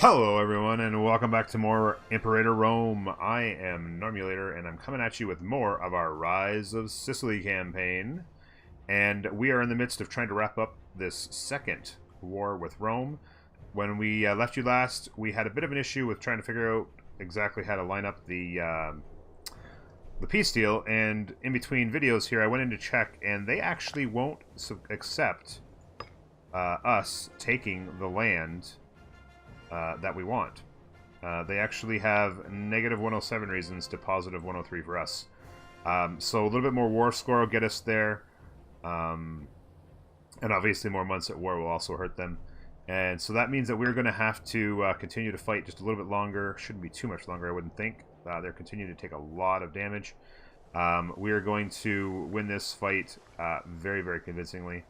Hello everyone and welcome back to more Imperator Rome. I am Normulator and I'm coming at you with more of our Rise of Sicily campaign. And we are in the midst of trying to wrap up this second war with Rome. When we left you last, we had a bit of an issue with trying to figure out exactly how to line up the peace deal, and in between videos here I went in to check and they actually won't accept us taking the land that we want. They actually have negative 107 reasons to positive 103 for us. So a little bit more war score will get us there. And obviously more months at war will also hurt them. And so that means that we're going to have to continue to fight just a little bit longer. Shouldn't be too much longer, I wouldn't think. They're continuing to take a lot of damage. We are going to win this fight very, very convincingly.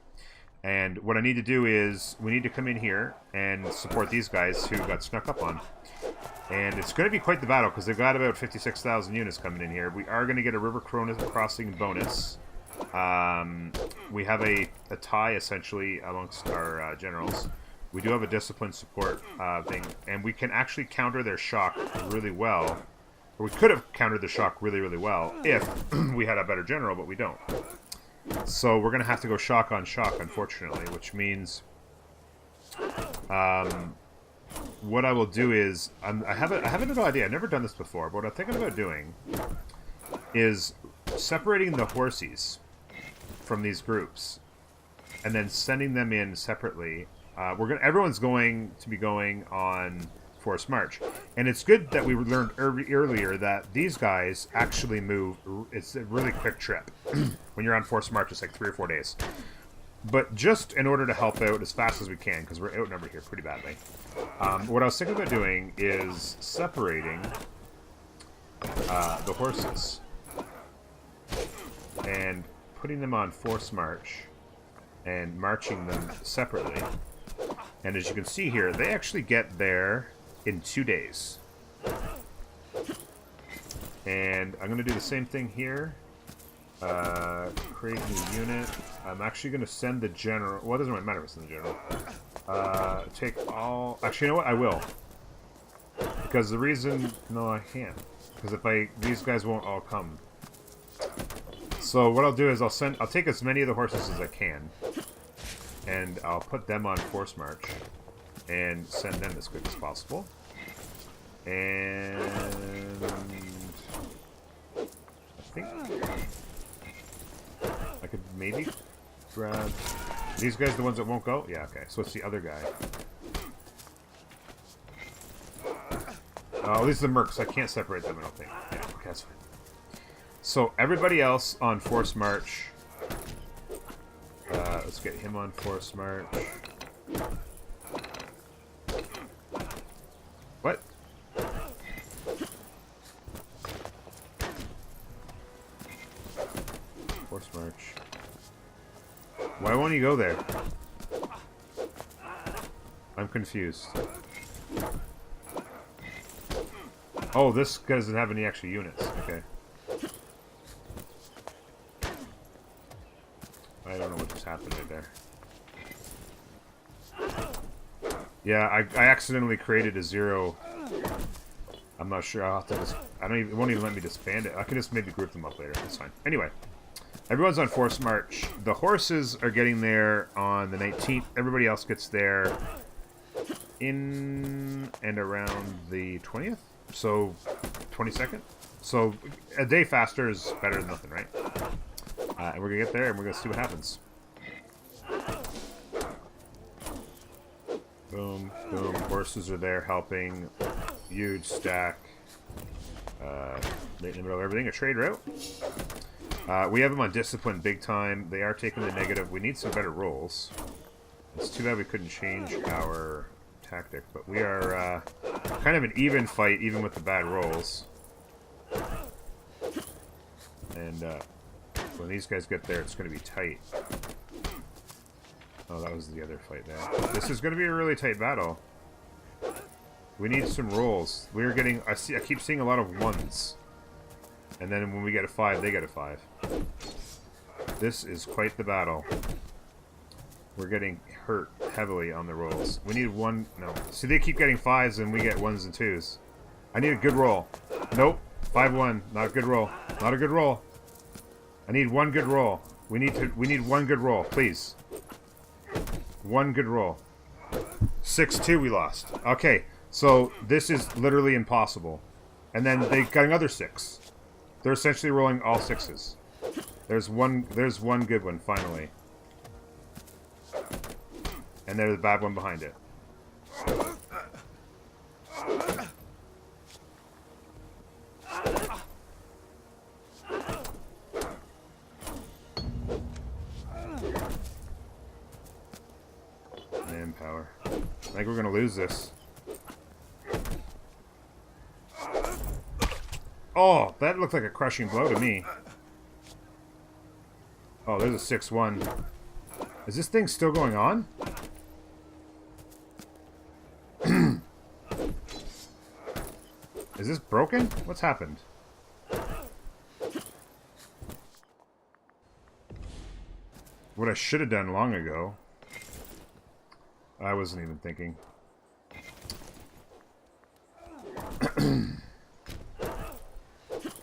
And what I need to do is, we need to come in here and support these guys who got snuck up on. And it's going to be quite the battle, because they've got about 56,000 units coming in here. We are going to get a river crossing bonus. We have a tie, essentially, amongst our generals. We do have a discipline support thing, and we can actually counter their shock really well. Or we could have countered the shock really, really well if we had a better general, but we don't. So we're going to have to go shock on shock, unfortunately, which means what I will do is, I have a little idea. I've never done this before, but what I'm thinking about doing is separating the horsies from these groups and then sending them in separately. Everyone's going to be going on forced march, and it's good that we learned earlier that these guys actually move. It's a really quick trip. When you're on forced march, it's like 3 or 4 days. But just in order to help out as fast as we can, because we're outnumbered here pretty badly, what I was thinking about doing is separating the horses and putting them on forced march and marching them separately. And as you can see here, they actually get there in 2 days. And I'm going to do the same thing here. Create a new unit. I'm actually going to send the general. Well, it doesn't really matter if I send the general. Take all. Actually, you know what? I will. Because the reason. No, I can't. Because these guys won't all come. So what I'll do is I'll take as many of the horses as I can. And I'll put them on force march. And send them as quick as possible. And I think I could maybe grab these guys, the ones that won't go? Yeah, okay. So it's the other guy. Oh, these are the mercs. I can't separate them, I don't think. Yeah, okay, that's fine. So everybody else on force march. Let's get him on force march. What? Force march. Why won't he go there? I'm confused. Oh, this guy doesn't have any extra units. Okay. I don't know what just happened right there. Yeah, I accidentally created a 0. I'm not sure. I'll have to just. It won't even let me disband it. I can just maybe group them up later. That's fine. Anyway, everyone's on forced march. The horses are getting there on the 19th. Everybody else gets there in and around the 20th. So 22nd. So a day faster is better than nothing, right? And we're gonna get there and we're gonna see what happens. Boom, boom. Horses are there helping. Huge stack. Right in the middle of everything. A trade route. We have them on discipline big time. They are taking the negative. We need some better rolls. It's too bad we couldn't change our tactic, but we are kind of an even fight, even with the bad rolls. And when these guys get there, it's going to be tight. Oh, that was the other fight there. This is going to be a really tight battle. We need some rolls. We're getting. I keep seeing a lot of 1s, and then when we get a 5, they get a 5. This is quite the battle. We're getting hurt heavily on the rolls. We need one... No. See, they keep getting 5s and we get 1s and 2s. I need a good roll. Nope. 5-1. Not a good roll. Not a good roll. I need one good roll. We need one good roll, please. One good roll. 6-2 we lost. Okay, so this is literally impossible. And then they got another 6. They're essentially rolling all 6s. There's one good one, finally. And there's a bad one behind it. Manpower. I think we're gonna lose this. Oh, that looked like a crushing blow to me. Oh, there's a 6-1. Is this thing still going on? Is this broken? What's happened? What I should have done long ago. I wasn't even thinking.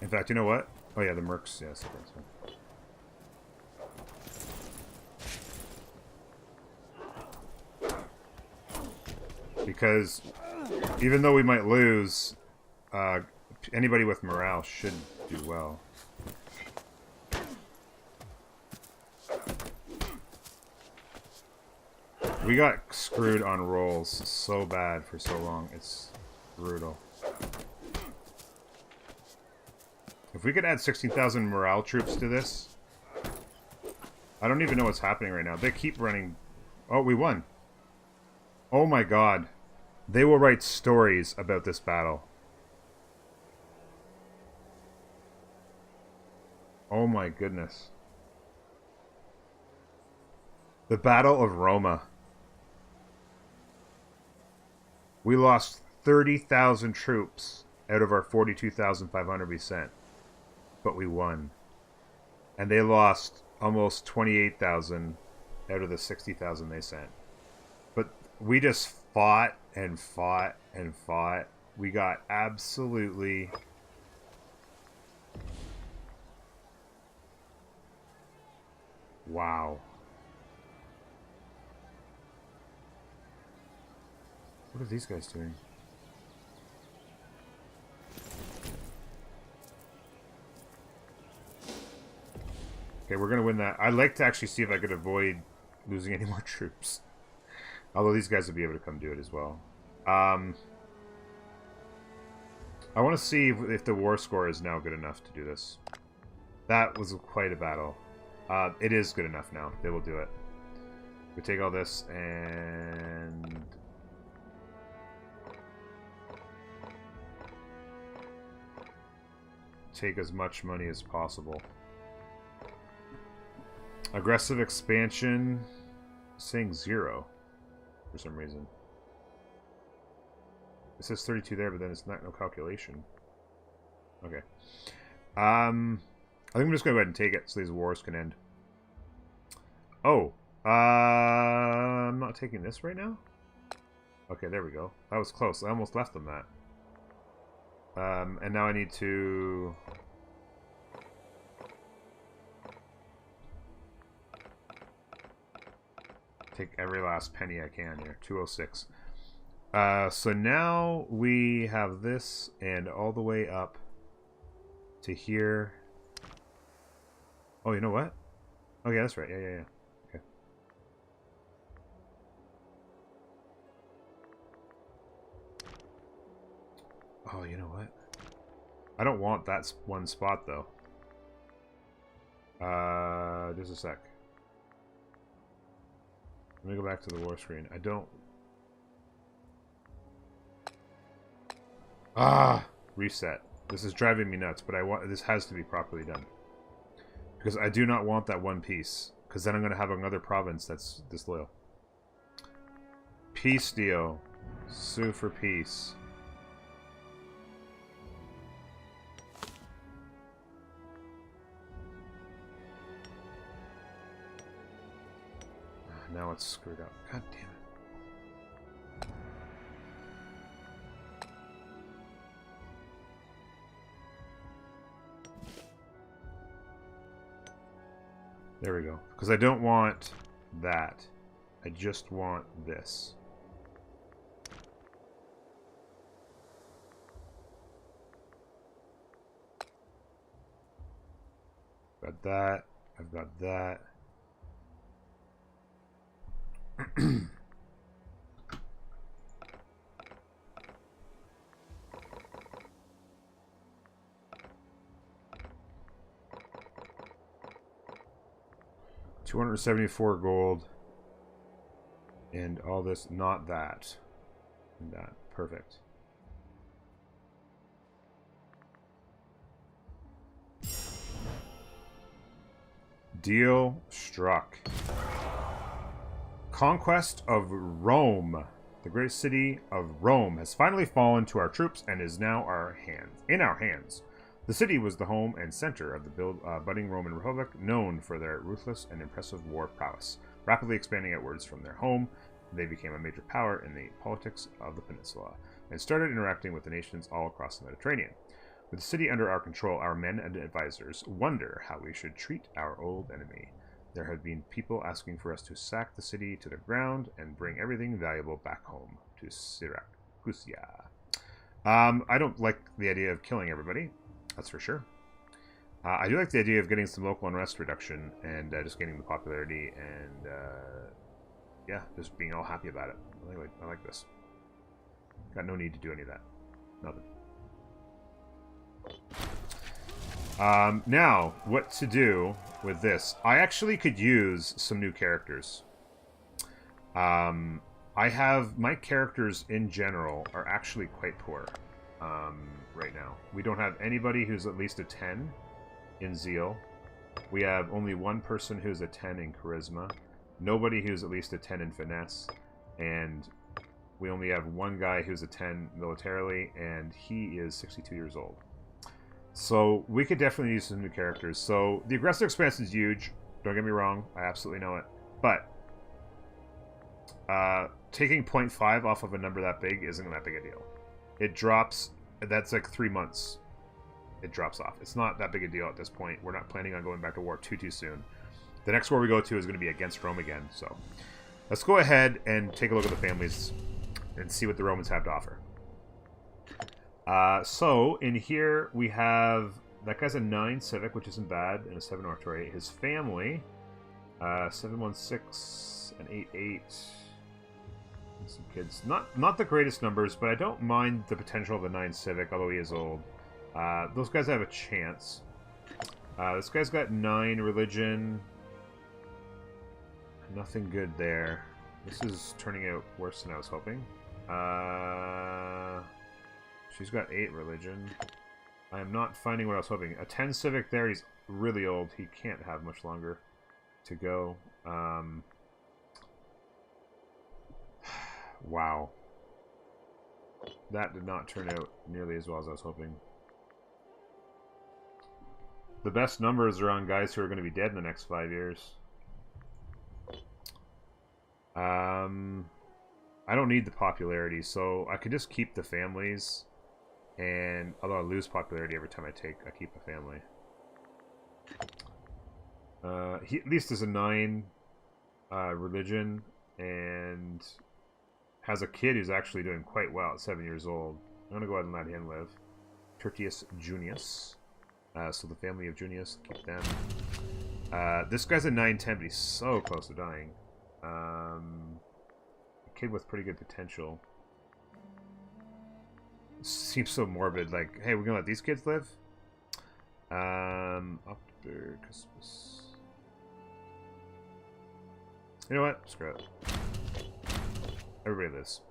In fact, you know what? Oh yeah, the mercs. Yes, that's fine. Because even though we might lose, anybody with morale should do well. We got screwed on rolls so bad for so long. It's brutal. If we could add 16,000 morale troops to this... I don't even know what's happening right now. They keep running... Oh, we won. Oh my god. They will write stories about this battle. Oh my goodness. The Battle of Roma. We lost 30,000 troops out of our 42,500 we sent. But we won. And they lost almost 28,000 out of the 60,000 they sent. But we just fought and fought and fought. We got absolutely... Wow. What are these guys doing? Okay, we're gonna win that. I'd like to actually see if I could avoid losing any more troops. Although these guys will be able to come do it as well. I want to see if the war score is now good enough to do this. That was quite a battle. It is good enough now. They will do it. We take all this and... take as much money as possible. Aggressive expansion... saying 0 for some reason. It says 32 there, but then it's not no calculation. Okay. I think I'm just gonna go ahead and take it so these wars can end. Oh. I'm not taking this right now? Okay, there we go. That was close. I almost left them that. And now I need to... take every last penny I can here. 206. So now we have this and all the way up to here. Oh, you know what? Oh, yeah, that's right. Yeah. Okay. Oh, you know what? I don't want that one spot, though. Just a sec. Let me go back to the war screen. I don't... Ah! Reset. This is driving me nuts, but I want... this has to be properly done. Because I do not want that one piece. Because then I'm going to have another province that's disloyal. Peace deal. Sue for peace. Now now it's screwed up. God damn it. There we go. Because I don't want that. I just want this. Got that. I've got that. 274 gold. And all this, not that. And that. Perfect. Deal struck. Conquest of Rome. The great city of Rome has finally fallen to our troops and is now in our hands. The city was the home and center of the budding Roman Republic, known for their ruthless and impressive war prowess. Rapidly expanding outwards from their home, they became a major power in the politics of the peninsula and started interacting with the nations all across the Mediterranean. With the city under our control, our men and advisors wonder how we should treat our old enemy. There have been people asking for us to sack the city to the ground and bring everything valuable back home to Syracusae. I don't like the idea of killing everybody, that's for sure. I do like the idea of getting some local unrest reduction and just gaining the popularity and, yeah, just being all happy about it. I like this. Got no need to do any of that. Nothing. Now, what to do with this? I actually could use some new characters. I have... My characters in general are actually quite poor right now. We don't have anybody who's at least a 10 in Zeal. We have only one person who's a 10 in Charisma. Nobody who's at least a 10 in Finesse. And we only have one guy who's a 10 militarily, and he is 62 years old. So we could definitely use some new characters. So the aggressive expansion is huge. Don't get me wrong. I absolutely know it. But taking 0.5 off of a number that big isn't that big a deal. It drops. That's like 3 months. It drops off. It's not that big a deal at this point. We're not planning on going back to war too soon. The next war we go to is going to be against Rome again. So let's go ahead and take a look at the families and see what the Romans have to offer. So in here we have that guy's a 9 civic, which isn't bad, and a 7 oratory. His family, 716 and 88. And some kids. Not the greatest numbers, but I don't mind the potential of a 9 civic, although he is old. Those guys have a chance. This guy's got 9 religion. Nothing good there. This is turning out worse than I was hoping. She's got 8 religion. I am not finding what I was hoping. A 10 civic there, he's really old. He can't have much longer to go. Wow. That did not turn out nearly as well as I was hoping. The best numbers are on guys who are going to be dead in the next 5 years. I don't need the popularity, so I could just keep the families. And although I lose popularity every time I keep a family. He at least is a 9 religion and has a kid who's actually doing quite well at 7 years old. I'm gonna go ahead and let him live. Tertius Junius. So the family of Junius, keep them. This guy's a 9-10, but he's so close to dying. A kid with pretty good potential. Seems so morbid. Like, hey, we're gonna let these kids live. After Christmas. You know what? Screw it. Everybody lives.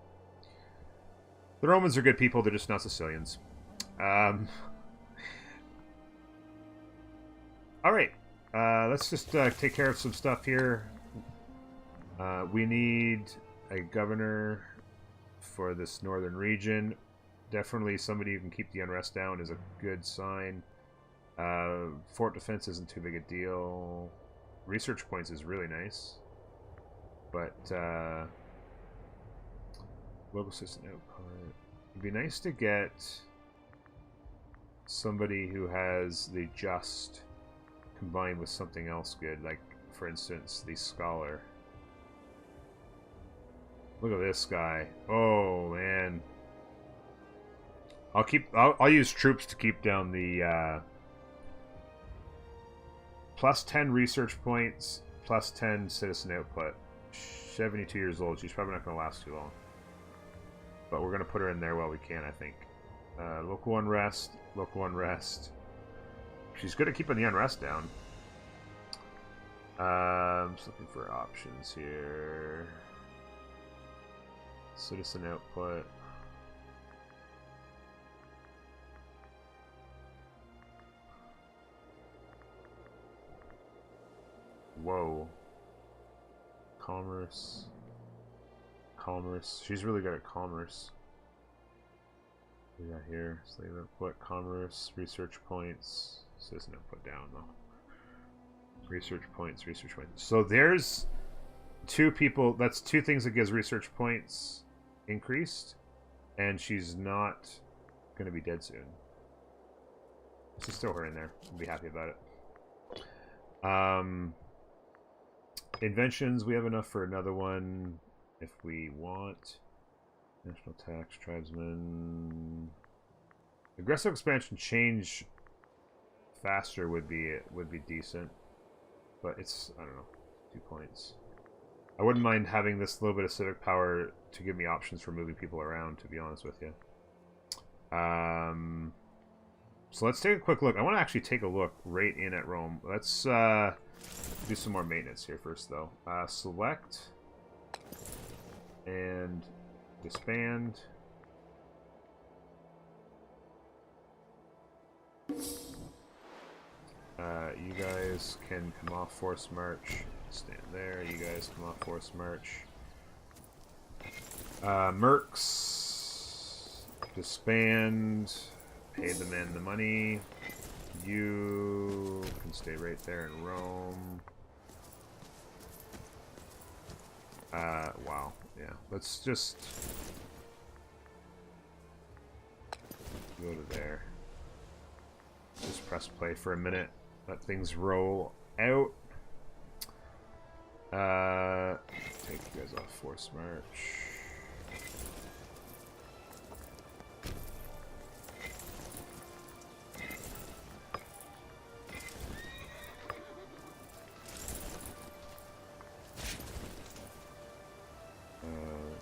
The Romans are good people. They're just not Sicilians. All right. Let's just take care of some stuff here. We need a governor for this northern region. Definitely somebody who can keep the unrest down is a good sign. Fort defense isn't too big a deal. Research points is really nice. But local system output. It'd be nice to get somebody who has the just combined with something else good, like for instance the scholar. Look at this guy. Oh man. I'll use troops to keep down the plus 10 research points, plus 10 citizen output. 72 years old. She's probably not going to last too long. But we're going to put her in there while we can, I think. Local unrest. Local unrest. She's good at keeping the unrest down. I'm just looking for options here. Citizen output. Whoa. Commerce. Commerce. She's really good at commerce. What do we got here? Slave output, commerce, research points. Citizen output down though. Research points, research points. So there's two people. That's two things that gives research points increased. And she's not going to be dead soon. She's still her in there. I'll be happy about it. Inventions, we have enough for another one if we want. National tax, tribesmen. Aggressive expansion change faster would be decent. But it's, I don't know, 2 points. I wouldn't mind having this little bit of civic power to give me options for moving people around, to be honest with you. So let's take a quick look. I want to actually take a look right in at Rome. Let's do some more maintenance here first, though. Select and disband. You guys can come off force march. Stand there. You guys come off force march. Mercs. Disband. Pay the men the money. You can stay right there in Rome. Wow. Yeah. Let's just go to there. Just press play for a minute. Let things roll out. Take you guys off force march.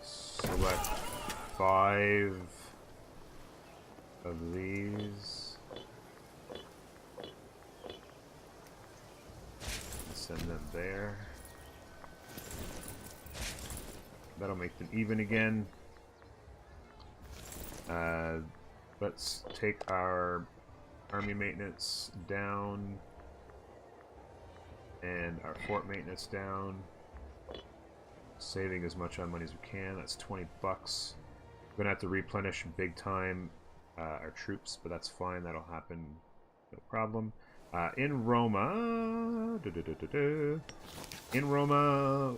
Select 5 of these. Send them there. That'll make them even again. Let's take our army maintenance down and our fort maintenance down. Saving as much on money as we can. That's 20 bucks. We're gonna have to replenish big time our troops, but that's fine. That'll happen, no problem. In Roma, in Roma.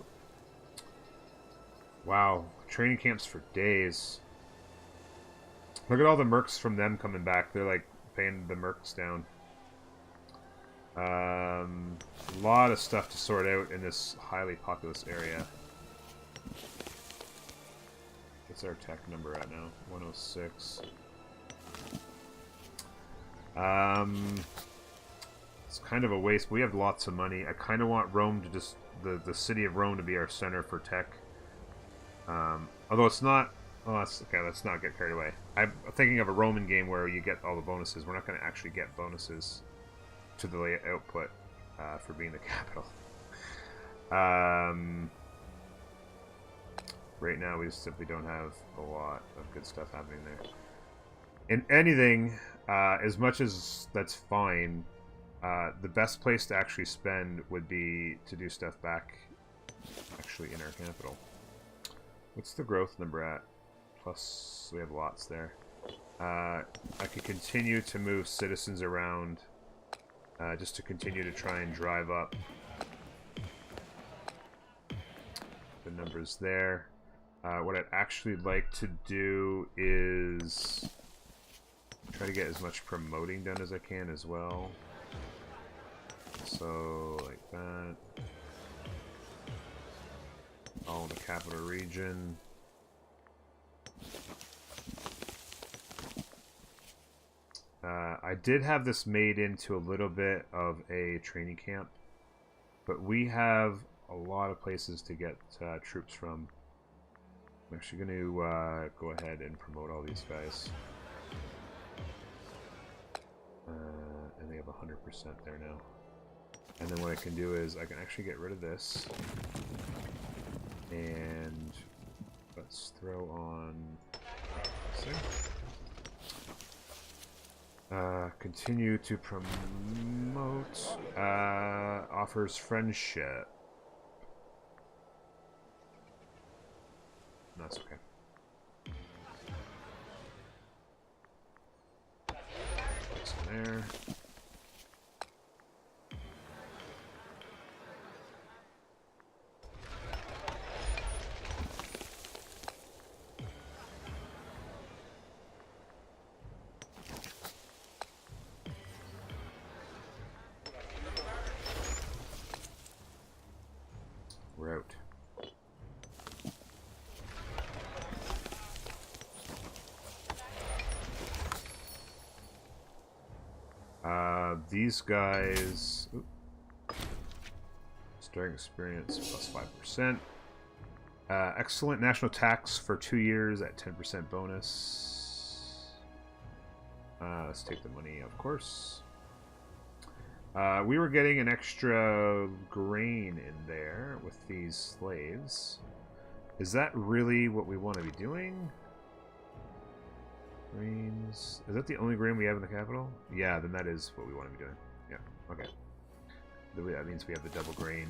Wow, training camps for days. Look at all the mercs from them coming back. They're like paying the mercs down. A lot of stuff to sort out in this highly populous area. What's our tech number at now? 106. It's kind of a waste. We have lots of money. I kind of want Rome to just the city of Rome to be our center for tech. Although it's not. Oh, that's okay. Let's not get carried away. I'm thinking of a Roman game where you get all the bonuses. We're not going to actually get bonuses to the output for being the capital. Right now, we just simply don't have a lot of good stuff happening there. In anything, as much as that's fine, the best place to actually spend would be to do stuff back actually in our capital. What's the growth number at? Plus, we have lots there. I could continue to move citizens around just to continue to try and drive up the numbers there. What I'd actually like to do is try to get as much promoting done as I can as well. So, like that. All in the capital region. I did have this made into a little bit of a training camp, but we have a lot of places to get troops from. I'm actually going to go ahead and promote all these guys. And they have 100% there now. And then what I can do is I can actually get rid of this. And let's throw on... continue to promote. Offers friendship. That's okay. That's there. We're out. These guys... Oop. Starting experience plus 5%. Excellent national tax for 2 years at 10% bonus. Let's take the money, of course. We were getting an extra grain in there with these slaves. Is that really what we want to be doing? Grains. Is that the only grain we have in the capital? Yeah, then that is what we want to be doing. Yeah, okay. That means we have the double grain.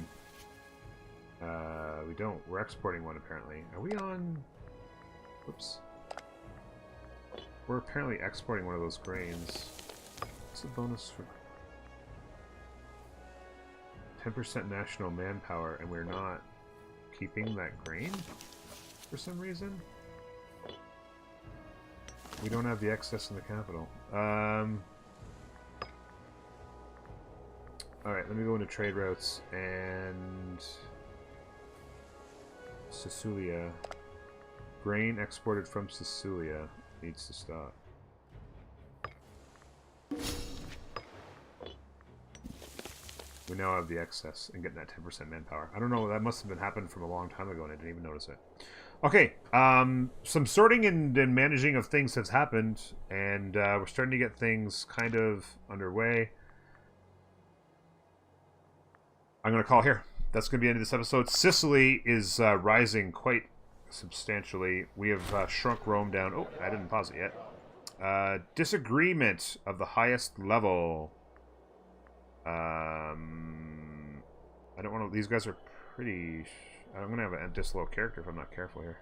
We don't. We're exporting one, apparently. Are we on... Whoops. We're apparently exporting one of those grains. What's the bonus for... 10% national manpower, and we're not keeping that grain for some reason? We don't have the excess in the capital. Alright, let me go into trade routes and... Sicilia. Grain exported from Sicilia needs to stop. We now have the excess and getting that 10% manpower. I don't know, that must have been happened from a long time ago and I didn't even notice it. Okay, some sorting and managing of things has happened, and we're starting to get things kind of underway. I'm going to call here. That's going to be the end of this episode. Sicily is rising quite substantially. We have shrunk Rome down. Oh, I didn't pause it yet. Disagreement of the highest level. I don't want to... These guys are pretty... I'm going to have a disloyal character if I'm not careful here.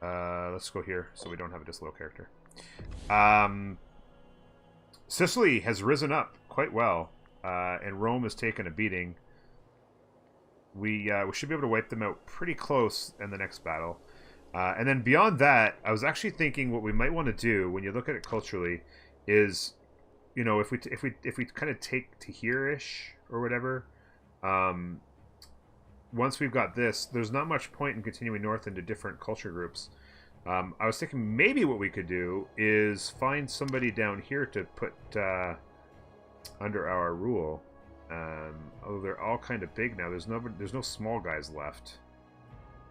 Let's go here so we don't have a disloyal character. Sicily has risen up quite well, and Rome has taken a beating. We should be able to wipe them out pretty close in the next battle. And then beyond that, I was actually thinking what we might want to do when you look at it culturally is, you know, if we kind of take to here-ish or whatever, once we've got this, there's not much point in continuing north into different culture groups. I was thinking maybe what we could do is find somebody down here to put under our rule. Although they're all kind of big now, there's no small guys left.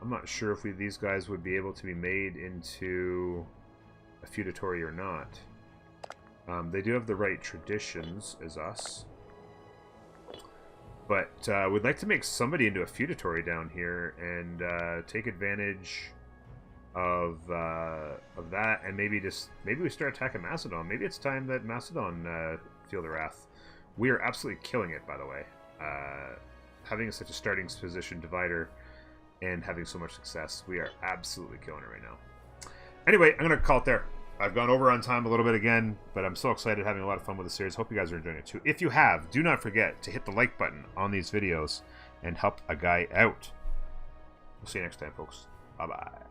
I'm not sure if these guys would be able to be made into a feudatory or not. They do have the right traditions as us. But we'd like to make somebody into a feudatory down here and take advantage of that, and maybe we start attacking Macedon. Maybe it's time that Macedon feel the wrath. We are absolutely killing it, by the way. Having such a starting position divider and having so much success, we are absolutely killing it right now. Anyway, I'm going to call it there. I've gone over on time a little bit again, but I'm so excited, having a lot of fun with the series. Hope you guys are enjoying it too. If you have, do not forget to hit the like button on these videos and help a guy out. We'll see you next time, folks. Bye-bye.